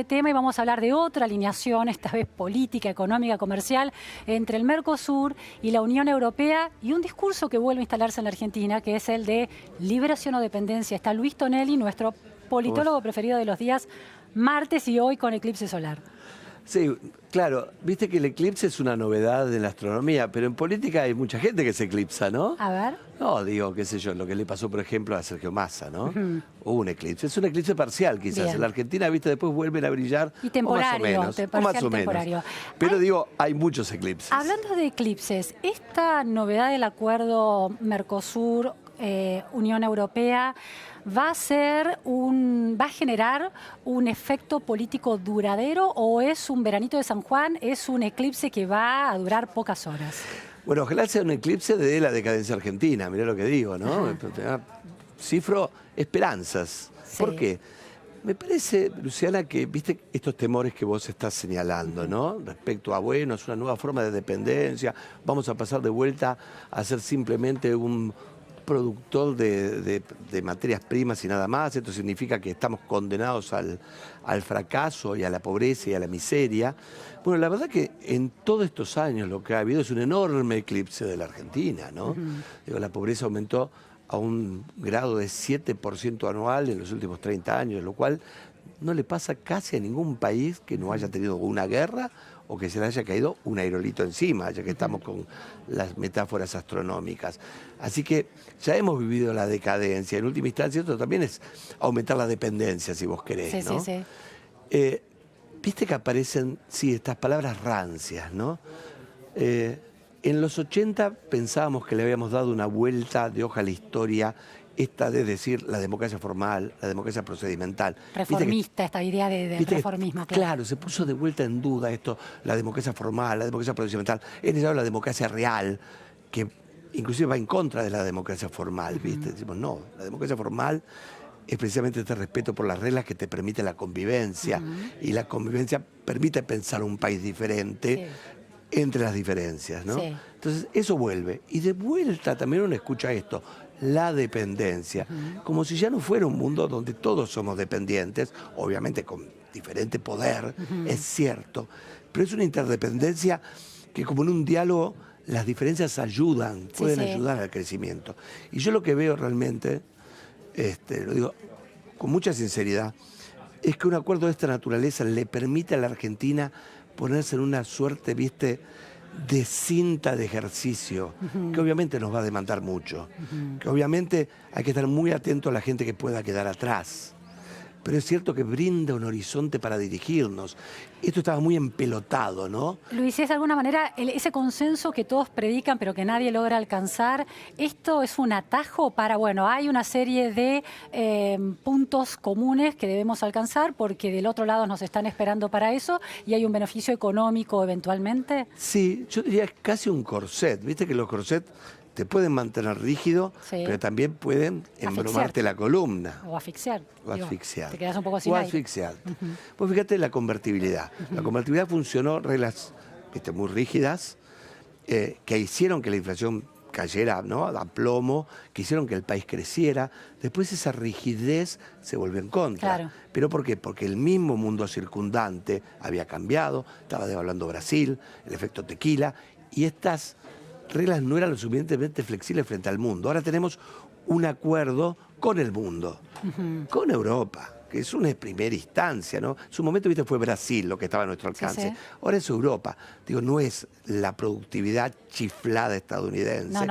Tema y vamos a hablar de otra alineación, esta vez política, económica, comercial, entre el Mercosur y la Unión Europea y un discurso que vuelve a instalarse en la Argentina, que es el de liberación o dependencia. Está Luis Tonelli, nuestro politólogo preferido de los días martes y hoy con eclipse solar. Sí, claro, viste que el eclipse es una novedad en la astronomía, pero en política hay mucha gente que se eclipsa, ¿no? A ver. No, digo, qué sé yo, lo que le pasó, por ejemplo, a Sergio Massa, ¿no? Hubo un eclipse. Es un eclipse parcial, quizás. Bien. En la Argentina, viste, después vuelven a brillar. Y temporario, o más o menos. temporario. Pero digo, hay muchos eclipses. Hablando de eclipses, esta novedad del acuerdo Mercosur, Unión Europea, ¿va a generar un efecto político duradero o es un veranito de San Juan, es un eclipse que va a durar pocas horas? Bueno, ojalá sea un eclipse de la decadencia argentina, mirá lo que digo, ¿no? Cifro esperanzas. Sí. ¿Por qué? Me parece, Luciana, que viste estos temores que vos estás señalando, ¿no? Respecto a, bueno, es una nueva forma de dependencia, vamos a pasar de vuelta a ser simplemente un productor de materias primas y nada más. Esto significa que estamos condenados al fracaso y a la pobreza y a la miseria. Bueno, la verdad que en todos estos años lo que ha habido es un enorme eclipse de la Argentina, ¿no? Digo, la pobreza aumentó a un grado de 7% anual en los últimos 30 años, lo cual no le pasa casi a ningún país que no haya tenido una guerra o que se le haya caído un aerolito encima, ya que estamos con las metáforas astronómicas. Así que ya hemos vivido la decadencia. En última instancia, esto también es aumentar la dependencia, si vos querés, Sí, ¿no? sí, sí. Viste que aparecen, sí, estas palabras rancias, ¿no? En los 80 pensábamos que le habíamos dado una vuelta de hoja a la historia, esta de decir la democracia formal, la democracia procedimental. Reformista, esta idea de reformismo. Claro, se puso de vuelta en duda esto, la democracia formal, la democracia procedimental. Es necesario la democracia real, que inclusive va en contra de la democracia formal, ¿viste? Decimos, no, la democracia formal es precisamente este respeto por las reglas que te permite la convivencia. Y la convivencia permite pensar un país diferente entre las diferencias, ¿no? Sí. Entonces, eso vuelve. Y de vuelta también uno escucha esto, la dependencia. Como si ya no fuera un mundo donde todos somos dependientes, obviamente con diferente poder, es cierto, pero es una interdependencia que como en un diálogo las diferencias ayudan, pueden ayudar al crecimiento. Y yo lo que veo realmente, lo digo con mucha sinceridad, es que un acuerdo de esta naturaleza le permite a la Argentina ponerse en una suerte, viste, de cinta de ejercicio, que obviamente nos va a demandar mucho, que obviamente hay que estar muy atento a la gente que pueda quedar atrás. Pero es cierto que brinda un horizonte para dirigirnos. Esto estaba muy empelotado, ¿no? Luis, es de alguna manera ese consenso que todos predican pero que nadie logra alcanzar, ¿esto es un atajo para, bueno, hay una serie de puntos comunes que debemos alcanzar porque del otro lado nos están esperando para eso y hay un beneficio económico eventualmente? Sí, yo diría que es casi un corset. Viste que los corsets te pueden mantener rígido, pero también pueden embromarte la columna. O asfixiar. O asfixiar. Te quedas un poco sin aire. Asfixiar. Pues fíjate la convertibilidad. La convertibilidad funcionó, reglas muy rígidas, que hicieron que la inflación cayera, ¿no?, a plomo, que hicieron que el país creciera. Después esa rigidez se volvió en contra. Claro. ¿Pero por qué? Porque el mismo mundo circundante había cambiado, estaba devaluando Brasil, el efecto tequila, y estas reglas no eran lo suficientemente flexibles frente al mundo. Ahora tenemos un acuerdo con el mundo, con Europa, que es una primera instancia, ¿no? En su momento, viste, fue Brasil lo que estaba a nuestro alcance. Ahora es Europa. Digo, no es la productividad chiflada estadounidense,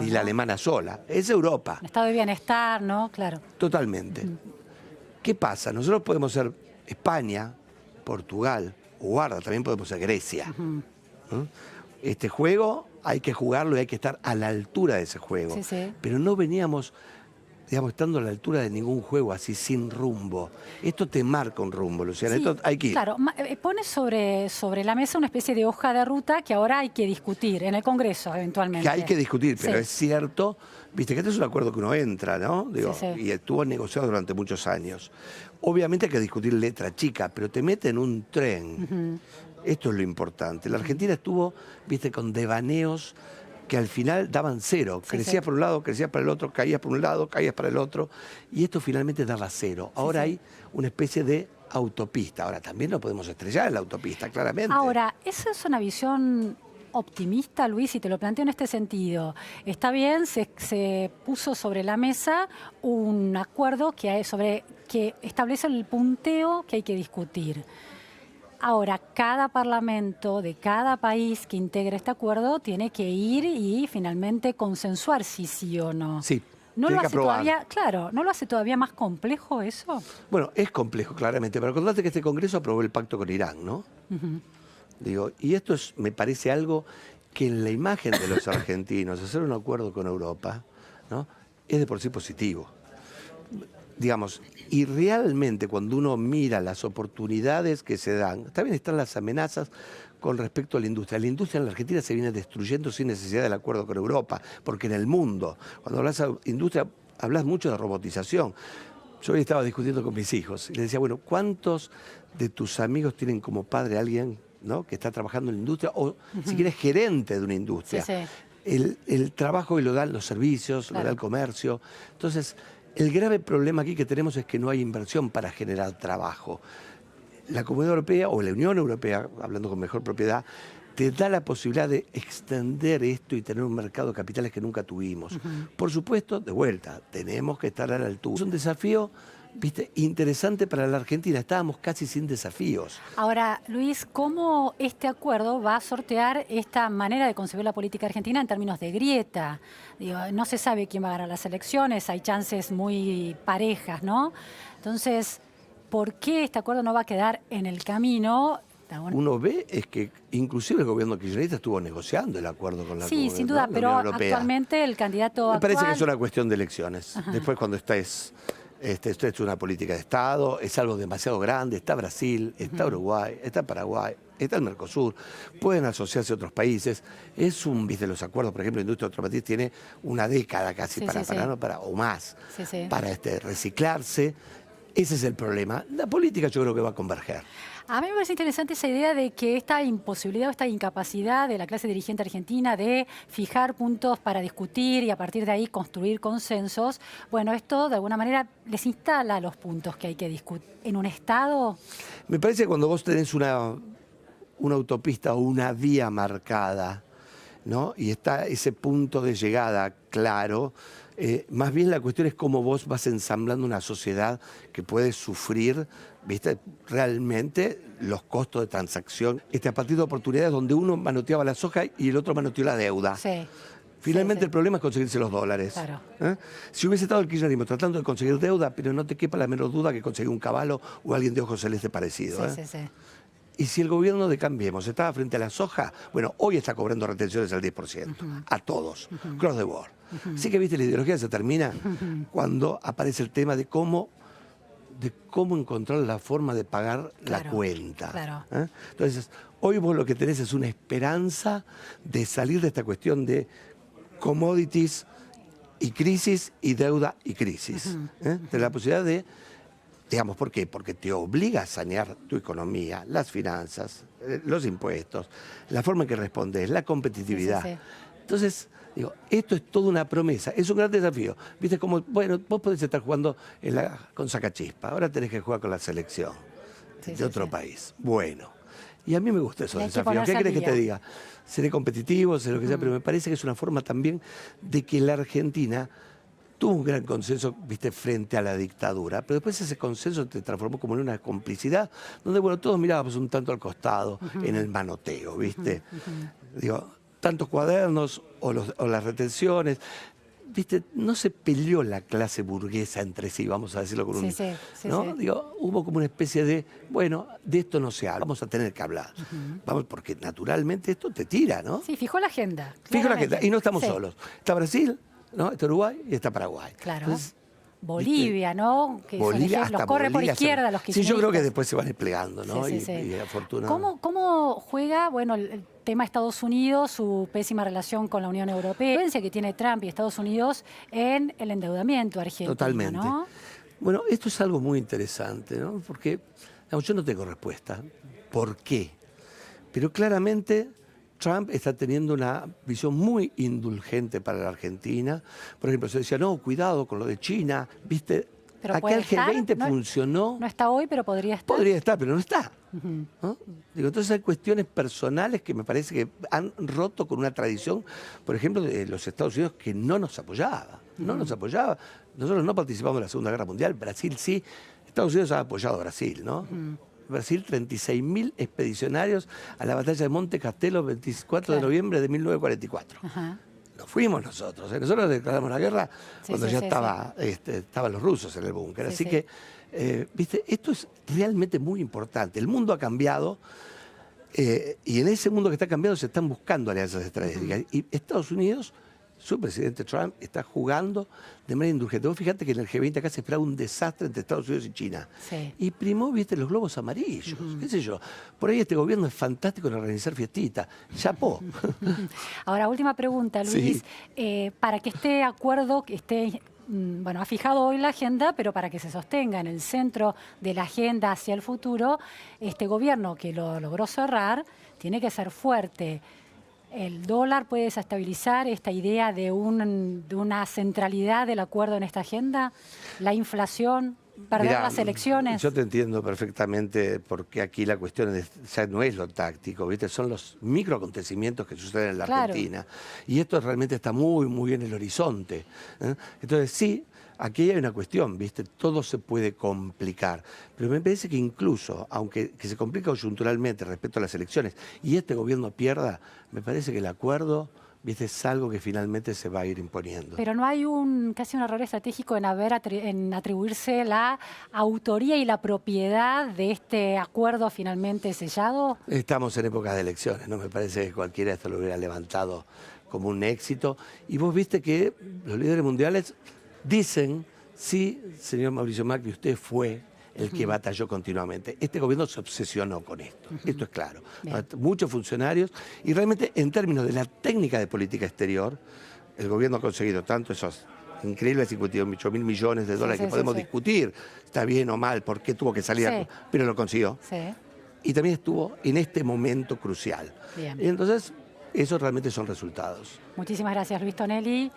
ni la alemana sola. Es Europa. Estado de bienestar, ¿no? Claro. Totalmente. ¿Qué pasa? Nosotros podemos ser España, Portugal, o guarda, también podemos ser Grecia. Este juego hay que jugarlo y hay que estar a la altura de ese juego. Pero no veníamos, digamos, estando a la altura de ningún juego así, sin rumbo. Esto te marca un rumbo, Luciana. Esto hay que ir. Claro, pone sobre la mesa una especie de hoja de ruta que ahora hay que discutir en el Congreso, eventualmente. Que hay que discutir, pero es cierto, viste, que este es un acuerdo que uno entra, ¿no? Digo, y estuvo negociado durante muchos años. Obviamente hay que discutir letra chica, pero te mete en un tren. Esto es lo importante. La Argentina estuvo, viste, con devaneos que al final daban cero. Crecías por un lado, crecías para el otro, caías por un lado, caías para el otro. Y esto finalmente daba cero. Ahora hay una especie de autopista. Ahora, también no podemos estrellar en la autopista, claramente. Ahora, esa es una visión optimista, Luis, y te lo planteo en este sentido. Está bien, se puso sobre la mesa un acuerdo que establece el punteo que hay que discutir. Ahora, cada parlamento de cada país que integre este acuerdo tiene que ir y finalmente consensuar si sí o no. Sí. ¿No Tiene lo que hace aprobar. todavía, claro, no lo hace todavía más complejo eso? Bueno, es complejo, claramente, pero acordate que este Congreso aprobó el pacto con Irán, ¿no? Digo, y esto me parece algo que en la imagen de los argentinos, hacer un acuerdo con Europa, ¿no? Es de por sí positivo. Digamos, y realmente cuando uno mira las oportunidades que se dan, también están las amenazas con respecto a la industria. La industria en la Argentina se viene destruyendo sin necesidad del acuerdo con Europa, porque en el mundo, cuando hablas de industria, hablas mucho de robotización. Yo hoy estaba discutiendo con mis hijos y les decía, bueno, ¿cuántos de tus amigos tienen como padre a alguien, ¿no?, que está trabajando en la industria o si quieres gerente de una industria? Sí, sí. El trabajo que lo dan los servicios, Claro. lo da el comercio. Entonces, el grave problema aquí que tenemos es que no hay inversión para generar trabajo. La Comunidad Europea o la Unión Europea, hablando con mejor propiedad, te da la posibilidad de extender esto y tener un mercado de capitales que nunca tuvimos. Por supuesto, de vuelta, tenemos que estar a la altura. Es un desafío, viste, interesante para la Argentina. Estábamos casi sin desafíos. Ahora, Luis, ¿cómo este acuerdo va a sortear esta manera de concebir la política argentina en términos de grieta? Digo, no se sabe quién va a ganar las elecciones, hay chances muy parejas, ¿no? Entonces, ¿por qué este acuerdo no va a quedar en el camino? Uno ve es que inclusive el gobierno kirchnerista estuvo negociando el acuerdo con la Sí, sin duda, ¿no?, la pero Unión Europea. actualmente el candidato Me parece actual... que es una cuestión de elecciones. Ajá. Después cuando esto es una política de Estado, es algo demasiado grande, está Brasil, está Uruguay, está Paraguay, está el Mercosur, pueden asociarse otros países. Viste, los acuerdos, por ejemplo, la industria automotriz tiene una década casi Sí, o más, Sí. para reciclarse. Ese es el problema. La política yo creo que va a converger. A mí me parece interesante esa idea de que esta imposibilidad o esta incapacidad de la clase dirigente argentina de fijar puntos para discutir y a partir de ahí construir consensos, bueno, esto de alguna manera les instala los puntos que hay que discutir. En un Estado... Me parece que cuando vos tenés una autopista o una vía marcada, ¿no?, y está ese punto de llegada claro, más bien la cuestión es cómo vos vas ensamblando una sociedad que puede sufrir, ¿viste?, realmente los costos de transacción. A partir de oportunidades donde uno manoteaba la soja y el otro manoteó la deuda. Sí. Finalmente Sí. el problema es conseguirse los dólares. Claro. Si hubiese estado el kirchnerismo tratando de conseguir deuda, pero no te quepa la menor duda que conseguir un caballo o alguien de ojos celeste parecido. Sí. Y si el gobierno de Cambiemos estaba frente a la soja, bueno, hoy está cobrando retenciones al 10%, a todos, cross the board. Así que, viste, la ideología se termina cuando aparece el tema de cómo encontrar la forma de pagar la cuenta. Claro. Entonces, hoy vos lo que tenés es una esperanza de salir de esta cuestión de commodities y crisis y deuda y crisis. De la posibilidad de... Digamos, ¿por qué? Porque te obliga a sanear tu economía, las finanzas, los impuestos, la forma en que respondes, la competitividad. Sí. Entonces, digo, esto es toda una promesa, es un gran desafío. Viste como, bueno, vos podés estar jugando con sacachispa, ahora tenés que jugar con la selección de otro país. Bueno, y a mí me gusta esos desafíos. ¿Qué querés que te diga? Seré competitivo, sé lo que sea, pero me parece que es una forma también de que la Argentina tuvo un gran consenso, viste, frente a la dictadura, pero después ese consenso se transformó como en una complicidad, donde, bueno, todos mirábamos un tanto al costado en el manoteo, viste. Digo, tantos cuadernos o las retenciones, viste, no se peleó la clase burguesa entre sí, vamos a decirlo con ¿no? Digo, hubo como una especie de, bueno, de esto no se habla, vamos a tener que hablar. Vamos, porque naturalmente esto te tira, ¿no? Sí, fijó la agenda. Fijó la agenda, y no estamos Sí. solos. Está Brasil, ¿no?, está Uruguay y está Paraguay. Claro. Entonces, Bolivia, ¿no? Que son Bolivia, ejemplos. hasta Corre Bolivia por izquierda los sí, yo creo que kirchneristas. después se van desplegando, ¿no? Sí. Y afortunadamente. ¿Cómo juega, bueno, el tema de Estados Unidos, su pésima relación con la Unión Europea, la influencia que tiene Trump y Estados Unidos en el endeudamiento argentino? Totalmente. ¿No? Bueno, esto es algo muy interesante, ¿no? Porque yo no tengo respuesta. ¿Por qué? Pero claramente Trump está teniendo una visión muy indulgente para la Argentina. Por ejemplo, se decía, no, cuidado con lo de China, ¿viste? Pero puede aquel estar, G20 funcionó. No está hoy, pero podría estar. Podría estar, pero no está. ¿No? Digo, entonces hay cuestiones personales que me parece que han roto con una tradición, por ejemplo, de los Estados Unidos, que no nos apoyaba. No nos apoyaba. Nosotros no participamos en la Segunda Guerra Mundial, Brasil sí. Estados Unidos ha apoyado a Brasil, ¿no? Brasil, 36.000 expedicionarios a la batalla de Monte Castelo, 24 de noviembre de 1944. No fuimos nosotros, nosotros declaramos la guerra cuando ya estaban los rusos en el búnker. Así que, viste, esto es realmente muy importante. El mundo ha cambiado y en ese mundo que está cambiando se están buscando alianzas estratégicas. Y Estados Unidos, su presidente Trump, está jugando de manera indulgente. Vos fíjate que en el G20 acá se esperaba un desastre entre Estados Unidos y China. Y primó, viste, los globos amarillos, qué sé yo. Por ahí este gobierno es fantástico en organizar fiestitas. Chapó. Ahora, última pregunta, Luis. Para que este acuerdo esté... Bueno, ha fijado hoy la agenda, pero para que se sostenga en el centro de la agenda hacia el futuro, este gobierno que lo logró cerrar tiene que ser fuerte. ¿El dólar puede desestabilizar esta idea de una centralidad del acuerdo en esta agenda? ¿La inflación? ¿Perder las elecciones? Yo te entiendo perfectamente porque aquí la cuestión ya no es lo táctico, ¿viste? Son los microacontecimientos que suceden en la Argentina. Y esto realmente está muy, muy en el horizonte. Entonces, sí, aquí hay una cuestión, ¿viste? Todo se puede complicar. Pero me parece que incluso, aunque se complica coyunturalmente respecto a las elecciones y este gobierno pierda, me parece que el acuerdo, ¿viste? Es algo que finalmente se va a ir imponiendo. Pero no hay casi un error estratégico en atribuirse la autoría y la propiedad de este acuerdo finalmente sellado. Estamos en épocas de elecciones, ¿no? Me parece que cualquiera esto lo hubiera levantado como un éxito. Y vos viste que los líderes mundiales dicen, sí, señor Mauricio Macri, usted fue el que batalló continuamente. Este gobierno se obsesionó con esto, esto es claro. Muchos funcionarios, y realmente en términos de la técnica de política exterior, el gobierno ha conseguido tanto esos increíbles 58.000 millones de dólares que podemos discutir, está bien o mal, por qué tuvo que salir, pero lo consiguió. Y también estuvo en este momento crucial. Y entonces, esos realmente son resultados. Muchísimas gracias, Luis Tonelli.